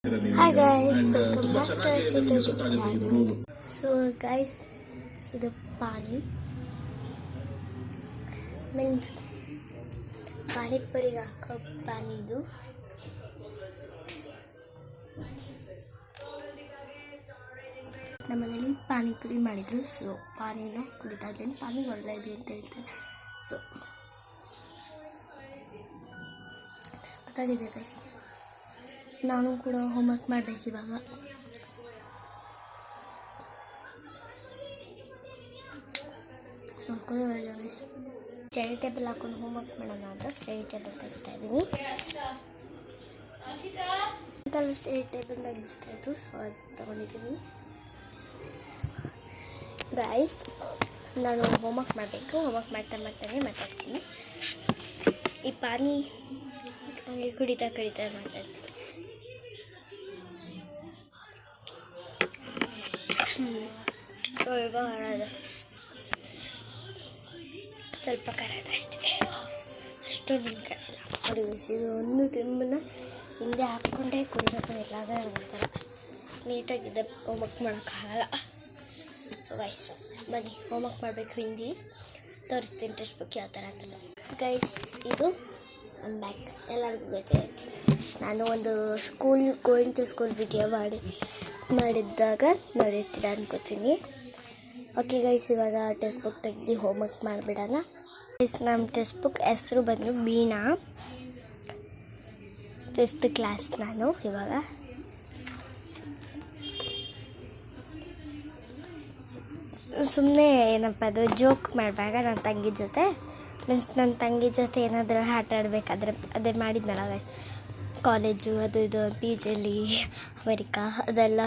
Hi guys, welcome back to our YouTube channel. So guys, ಇದು ಪಾನಿ means ಪಾನಿಪುರಿಗೆ ಹಾಕೋ ಪಾನಿ ಇದು. ನಮ್ಮನೇಲಿ ಪಾನಿಪುರಿ ಮಾಡಿದ್ರು. ಸೊ ಪಾನಿನ ಕುಡಿತಾ ಇದ್ದೀನಿ. ಪಾನಿ ಒಳ್ಳೆಯದು ಅಂತ ಹೇಳ್ತಾರೆ. ಸೊ ಗೊತ್ತಾಗಿದೆ ಗೈಸ್, ನಾನು ಕೂಡ ಹೋಮ್ವರ್ಕ್ ಮಾಡಬೇಕು ಇವಾಗ. ಸ್ಟಡಿ ಟೇಬಲ್ ಹಾಕೊಂಡು ಹೋಮ್ವರ್ಕ್ ಮಾಡೋಣ ಅಂತ ಸ್ಟಡಿ ಟೇಬಲ್ ತೆಗಿತಾ ಇದ್ದೀನಿ. ಸ್ಟಡಿ ಟೇಬಲ್ದಾಗ ಇಷ್ಟ ಆಯಿತು, ಸೊ ಅದು ತೊಗೊಂಡಿದ್ದೀನಿ. ಗೈಸ್, ನಾನು ಹೋಮ್ವರ್ಕ್ ಮಾಡಬೇಕು. ಹೋಮ್ವರ್ಕ್ ಮಾಡ್ತಾನೆ ಮಾತಾಡ್ತೀನಿ. ಈ ಪಾನಿ ಕುಡಿತಾ ಮಾತಾಡ್ತೀನಿ. ಸ್ವಲ್ಪ ಖಾರದ ಅಷ್ಟೇ, ಅಷ್ಟೊಂದು ಖಾರ ನೋಡಿ. ಇದು ಒಂದು ತಿಮ್ಮನ ಹಿಂದೆ ಹಾಕ್ಕೊಂಡೇ ಕುಡಿಬೇಕು. ಎಲ್ಲಾದರೂ ಒಂಥರ ನೀಟಾಗಿದೆ, ಹೋಮ್ವರ್ಕ್ ಮಾಡೋಕ್ಕಾಗಲ್ಲ. ಸೊ ಗೈಸ್ ಬನ್ನಿ ಹೋಮ್ವರ್ಕ್ ಮಾಡಬೇಕು. ಹಿಂದಿ ತೋರಿಸ್ತೀನಿ ಟೆಕ್ಸ್ಟ್ ಬುಕ್ ಯಾವ ಥರ ಆಗ್ತದೆ. ಗೈಸ್ ಇದು ಒಂದು ಬ್ಯಾಗ್, ಎಲ್ಲರಿಗೂ ಗೊತ್ತಿರುತ್ತೆ. ನಾನು ಒಂದು ಗೋಯಿಂಗ್ ಟು ಸ್ಕೂಲ್ ವಿಡಿಯೋ ಮಾಡಿದ್ದಾಗ ನೋಡಿರ್ತೀರ ಅನ್ಕೋತೀನಿ. ಓಕೆ ಗೈಸ್, ಇವಾಗ ಟೆಕ್ಸ್ಟ್ ಬುಕ್ ತೆಗೆದು ಹೋಮ್ವರ್ಕ್ ಮಾಡಿಬಿಡೋಣ. ಗೈಸ್, ನಮ್ಮ ಟೆಕ್ಸ್ಟ್ ಬುಕ್ ಹೆಸರು ಬಂದು ವೀಣಾ, 5th ಕ್ಲಾಸ್. ನಾನು ಇವಾಗ ಸುಮ್ಮನೆ ಏನಪ್ಪ ಅದು ಜೋಕ್ ಮಾಡುವಾಗ ನನ್ನ ತಂಗಿ ಜೊತೆ ಏನಾದರೂ ಆಟ ಆಡಬೇಕಾದ್ರೆ ಅದೇ ಮಾಡಿದ್ನಲ್ಲ ಗೈಸ್, ಕಾಲೇಜು ಅದು ಇದು PGಯಲ್ಲಿ ಅಮೆರಿಕಾ ಅದೆಲ್ಲ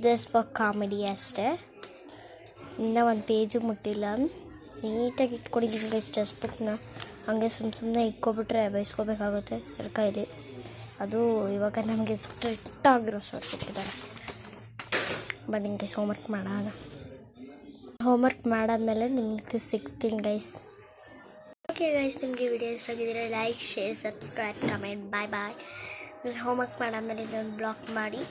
ಜಸ್ಟ್ ಫಾರ್ ಕಾಮಿಡಿ ಅಷ್ಟೇ. ಇನ್ನೂ ಒಂದು ಪೇಜು ಮುಟ್ಟಿಲ್ಲ. ನೀಟಾಗಿ ಇಟ್ಕೊಂಡಿದ್ದೀನಿ ಗೈಸ್ ಟೆಕ್ಸ್ಟ್ ಬುಕ್ನ. ಹಾಗೆ ಸುಮ್ಮನೆ ಇಟ್ಕೊಬಿಟ್ರೆ ಬಯಸ್ಕೋಬೇಕಾಗುತ್ತೆ ಸರ್ ಕೈಲಿ. ಅದು ಇವಾಗ ನಮಗೆ ಸ್ಟ್ರಿಕ್ಟ್ ಆಗಿರೋ ಸರ್ ಸಿಕ್ಕಿದ್ದಾರೆ. ಬನ್ನಿ ಗೈಸ್ ಹೋಮ್ವರ್ಕ್ ಮಾಡೋಣ. ಹೋಮ್ವರ್ಕ್ ಮಾಡಾದ್ಮೇಲೆ ನಿಮಗೆ ಸಿಗ್ತೀನಿ ಗೈಸ್. ಓಕೆ ಗೈಸ್, ನಿಮಗೆ ವಿಡಿಯೋ ಇಷ್ಟ ಆಗಿದ್ದರೆ like, share, subscribe, comment. Bye. Homework ಮಾಡಾದ್ಮೇಲೆ ಇದನ್ನು ಬ್ಲಾಕ್ ಮಾಡಿ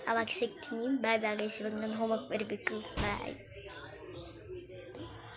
ಅವಾಗ ಸಿಗ್ತೀನಿ. Bye guys. ಇವಾಗ ನಾನು ಹೋಮ್ವರ್ಕ್ ಬರೀಬೇಕು. ಬಾಯ್.